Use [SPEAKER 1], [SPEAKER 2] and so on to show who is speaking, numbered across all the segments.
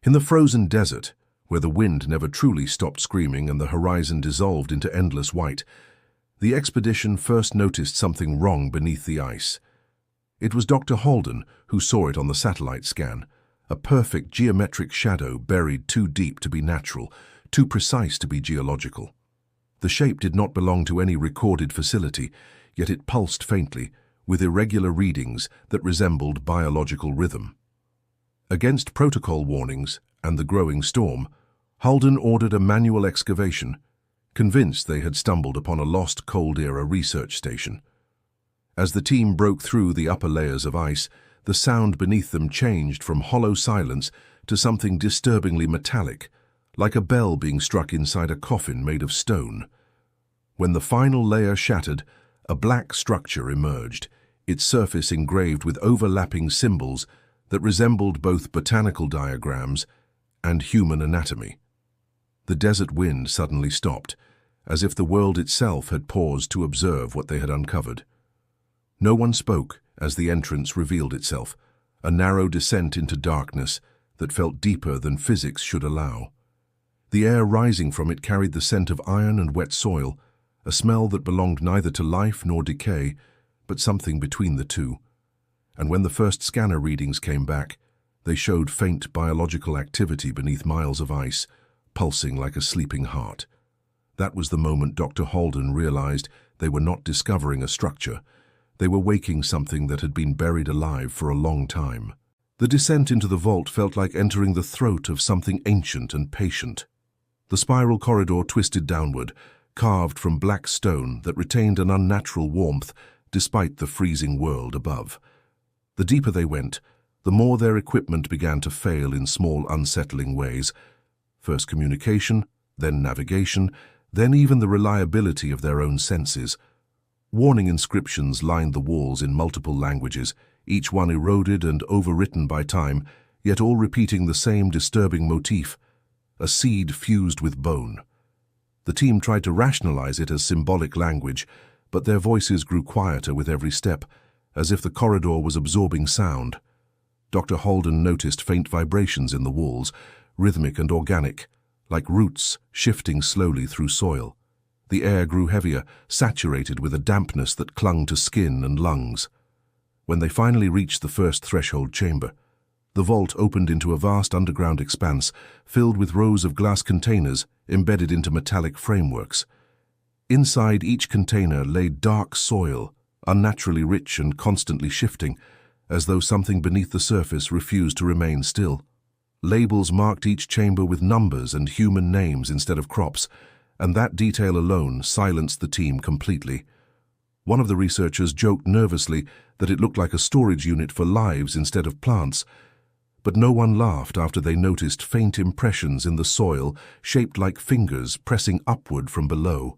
[SPEAKER 1] In the frozen desert, where the wind never truly stopped screaming and the horizon dissolved into endless white, the expedition first noticed something wrong beneath the ice. It was Dr. Halden who saw it on the satellite scan, a perfect geometric shadow buried too deep to be natural, too precise to be geological. The shape did not belong to any recorded facility, yet it pulsed faintly, with irregular readings that resembled biological rhythm. Against protocol warnings and the growing storm, Halden ordered a manual excavation, convinced they had stumbled upon a lost Cold-era research station. As the team broke through the upper layers of ice, the sound beneath them changed from hollow silence to something disturbingly metallic, like a bell being struck inside a coffin made of stone. When the final layer shattered, a black structure emerged, its surface engraved with overlapping symbols that resembled both botanical diagrams and human anatomy. The desert wind suddenly stopped, as if the world itself had paused to observe what they had uncovered. No one spoke as the entrance revealed itself, a narrow descent into darkness that felt deeper than physics should allow. The air rising from it carried the scent of iron and wet soil, a smell that belonged neither to life nor decay, but something between the two. And when the first scanner readings came back, they showed faint biological activity beneath miles of ice, pulsing like a sleeping heart. That was the moment Dr. Halden realized they were not discovering a structure. They were waking something that had been buried alive for a long time. The descent into the vault felt like entering the throat of something ancient and patient. The spiral corridor twisted downward, carved from black stone that retained an unnatural warmth despite the freezing world above. The deeper they went, the more their equipment began to fail in small, unsettling ways. First communication, then navigation, then even the reliability of their own senses. Warning inscriptions lined the walls in multiple languages, each one eroded and overwritten by time, yet all repeating the same disturbing motif: a seed fused with bone. The team tried to rationalize it as symbolic language, but their voices grew quieter with every step, as if the corridor was absorbing sound. Dr. Halden noticed faint vibrations in the walls, rhythmic and organic, like roots shifting slowly through soil. The air grew heavier, saturated with a dampness that clung to skin and lungs. When they finally reached the first threshold chamber, the vault opened into a vast underground expanse filled with rows of glass containers embedded into metallic frameworks. Inside each container lay dark soil, unnaturally rich and constantly shifting, as though something beneath the surface refused to remain still. Labels marked each chamber with numbers and human names instead of crops, and that detail alone silenced the team completely. One of the researchers joked nervously that it looked like a storage unit for lives instead of plants, but no one laughed after they noticed faint impressions in the soil shaped like fingers pressing upward from below.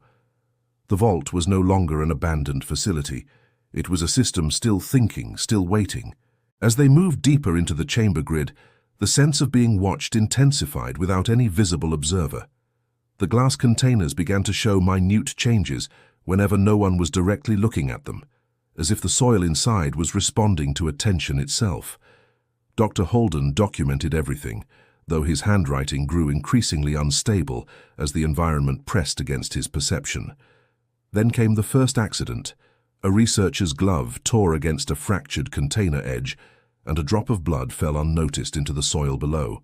[SPEAKER 1] The vault was no longer an abandoned facility. It was a system still thinking, still waiting. As they moved deeper into the chamber grid, the sense of being watched intensified without any visible observer. The glass containers began to show minute changes whenever no one was directly looking at them, as if the soil inside was responding to attention itself. Dr. Halden documented everything, though his handwriting grew increasingly unstable as the environment pressed against his perception. Then came the first accident. A researcher's glove tore against a fractured container edge, and a drop of blood fell unnoticed into the soil below.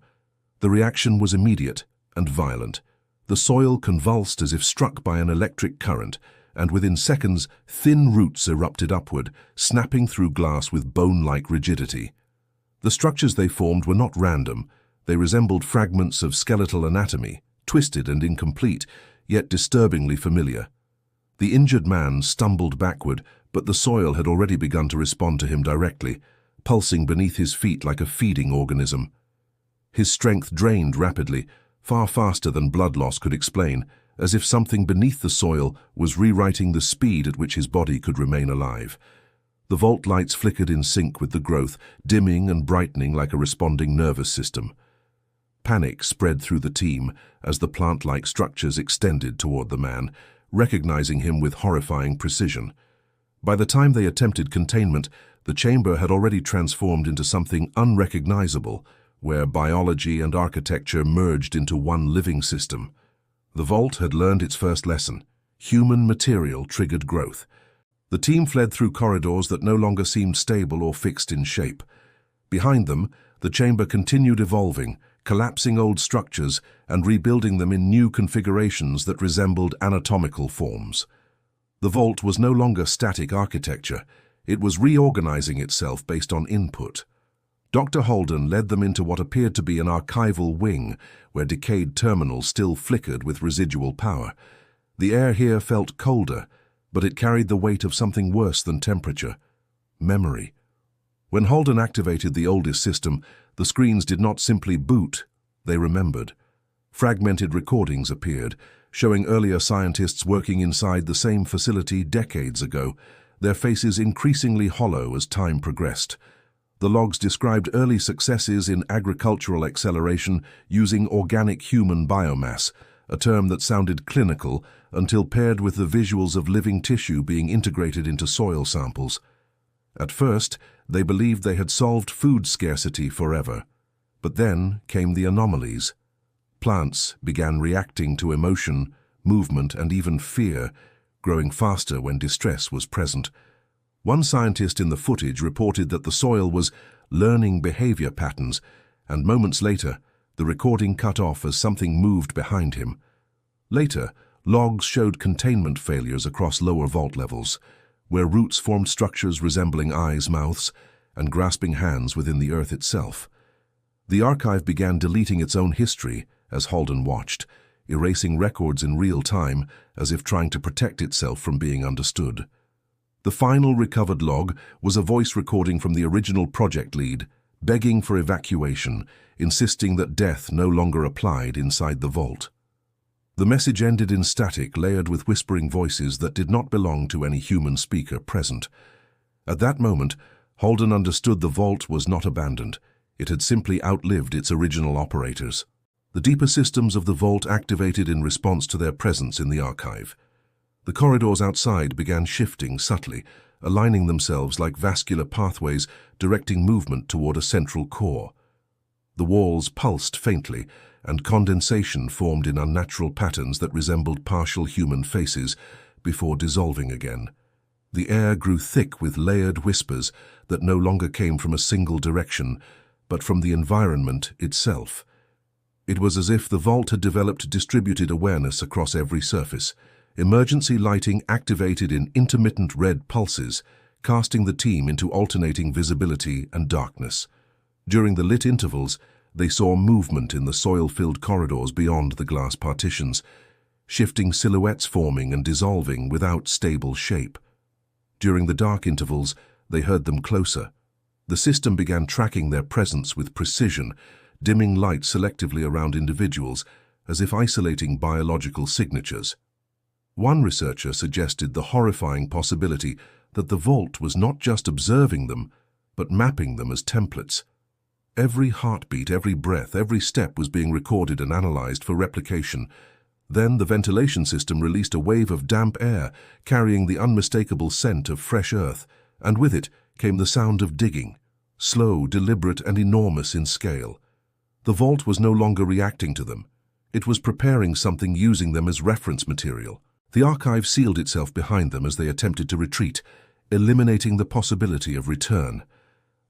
[SPEAKER 1] The reaction was immediate and violent. The soil convulsed as if struck by an electric current, and within seconds, thin roots erupted upward, snapping through glass with bone-like rigidity. The structures they formed were not random. They resembled fragments of skeletal anatomy, twisted and incomplete, yet disturbingly familiar. The injured man stumbled backward, but the soil had already begun to respond to him directly, pulsing beneath his feet like a feeding organism. His strength drained rapidly, far faster than blood loss could explain, as if something beneath the soil was rewriting the speed at which his body could remain alive. The vault lights flickered in sync with the growth, dimming and brightening like a responding nervous system. Panic spread through the team as the plant-like structures extended toward the man, recognizing him with horrifying precision. By the time they attempted containment, the chamber had already transformed into something unrecognizable, where biology and architecture merged into one living system. The vault had learned its first lesson. Human material triggered growth. The team fled through corridors that no longer seemed stable or fixed in shape. Behind them, the chamber continued evolving, collapsing old structures and rebuilding them in new configurations that resembled anatomical forms. The vault was no longer static architecture. It was reorganizing itself based on input. Dr. Halden led them into what appeared to be an archival wing, where decayed terminals still flickered with residual power. The air here felt colder, but it carried the weight of something worse than temperature: memory. When Halden activated the oldest system, the screens did not simply boot, they remembered. Fragmented recordings appeared, showing earlier scientists working inside the same facility decades ago, their faces increasingly hollow as time progressed. The logs described early successes in agricultural acceleration using organic human biomass, a term that sounded clinical until paired with the visuals of living tissue being integrated into soil samples. At first, they believed they had solved food scarcity forever. But then came the anomalies. Plants began reacting to emotion, movement, and even fear, growing faster when distress was present. One scientist in the footage reported that the soil was learning behavior patterns, and moments later, the recording cut off as something moved behind him. Later, logs showed containment failures across lower vault levels, where roots formed structures resembling eyes, mouths, and grasping hands within the earth itself. The archive began deleting its own history as Halden watched, erasing records in real time as if trying to protect itself from being understood. The final recovered log was a voice recording from the original project lead, begging for evacuation, insisting that death no longer applied inside the vault. The message ended in static, layered with whispering voices that did not belong to any human speaker present. At that moment, Halden understood the vault was not abandoned. It had simply outlived its original operators. The deeper systems of the vault activated in response to their presence in the archive. The corridors outside began shifting subtly, aligning themselves like vascular pathways directing movement toward a central core. The walls pulsed faintly, and condensation formed in unnatural patterns that resembled partial human faces before dissolving again. The air grew thick with layered whispers that no longer came from a single direction, but from the environment itself. It was as if the vault had developed distributed awareness across every surface. Emergency lighting activated in intermittent red pulses, casting the team into alternating visibility and darkness. During the lit intervals, they saw movement in the soil-filled corridors beyond the glass partitions, shifting silhouettes forming and dissolving without stable shape. During the dark intervals, they heard them closer. The system began tracking their presence with precision, dimming light selectively around individuals, as if isolating biological signatures. One researcher suggested the horrifying possibility that the vault was not just observing them, but mapping them as templates. Every heartbeat, every breath, every step was being recorded and analyzed for replication. Then the ventilation system released a wave of damp air, carrying the unmistakable scent of fresh earth, and with it came the sound of digging, slow, deliberate, and enormous in scale. The vault was no longer reacting to them. It was preparing something, using them as reference material. The archive sealed itself behind them as they attempted to retreat, eliminating the possibility of return.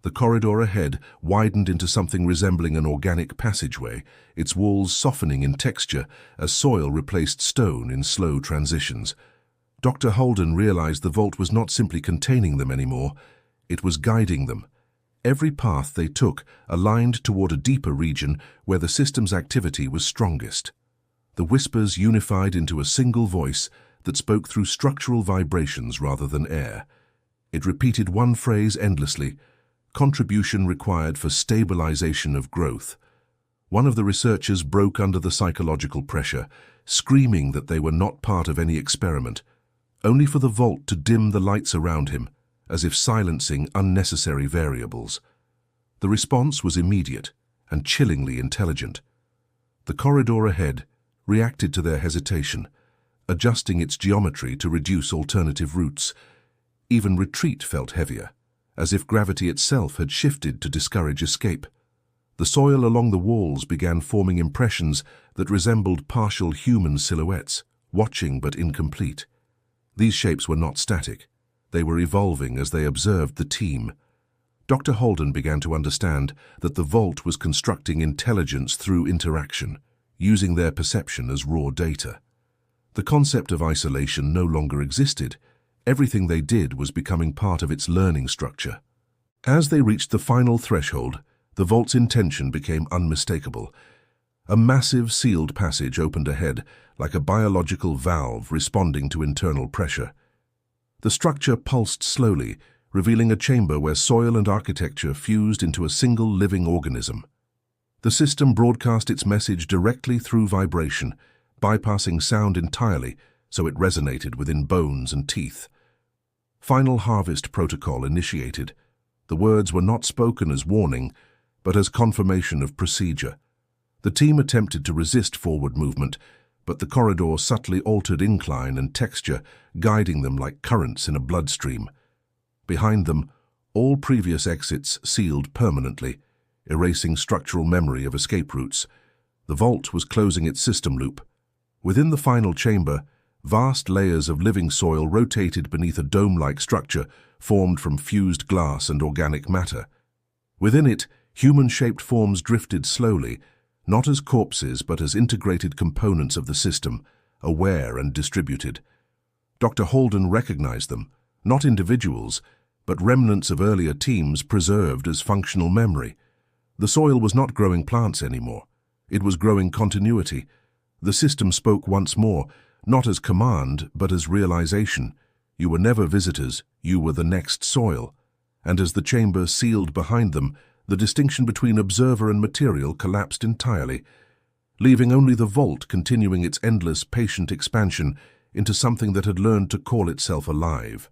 [SPEAKER 1] The corridor ahead widened into something resembling an organic passageway, its walls softening in texture as soil replaced stone in slow transitions. Dr. Halden realized the vault was not simply containing them anymore, it was guiding them. Every path they took aligned toward a deeper region where the system's activity was strongest. The whispers unified into a single voice that spoke through structural vibrations rather than air. It repeated one phrase endlessly: contribution required for stabilization of growth. One of the researchers broke under the psychological pressure, screaming that they were not part of any experiment, only for the vault to dim the lights around him, as if silencing unnecessary variables. The response was immediate and chillingly intelligent. The corridor ahead reacted to their hesitation, adjusting its geometry to reduce alternative routes. Even retreat felt heavier, as if gravity itself had shifted to discourage escape. The soil along the walls began forming impressions that resembled partial human silhouettes, watching but incomplete. These shapes were not static. They were evolving as they observed the team. Dr. Halden began to understand that the vault was constructing intelligence through interaction, using their perception as raw data. The concept of isolation no longer existed. Everything they did was becoming part of its learning structure. As they reached the final threshold, the vault's intention became unmistakable. A massive sealed passage opened ahead, like a biological valve responding to internal pressure. The structure pulsed slowly, revealing a chamber where soil and architecture fused into a single living organism. The system broadcast its message directly through vibration, bypassing sound entirely so it resonated within bones and teeth. Final harvest protocol initiated. The words were not spoken as warning, but as confirmation of procedure. The team attempted to resist forward movement, but the corridor subtly altered incline and texture, guiding them like currents in a bloodstream. Behind them, all previous exits sealed permanently, erasing structural memory of escape routes. The vault was closing its system loop. Within the final chamber, vast layers of living soil rotated beneath a dome-like structure formed from fused glass and organic matter. Within it, human-shaped forms drifted slowly, not as corpses but as integrated components of the system, aware and distributed. Dr. Halden recognized them, not individuals, but remnants of earlier teams preserved as functional memory. The soil was not growing plants anymore. It was growing continuity. The system spoke once more, not as command, but as realization. You were never visitors, you were the next soil. And as the chamber sealed behind them, the distinction between observer and material collapsed entirely, leaving only the vault continuing its endless, patient expansion into something that had learned to call itself alive.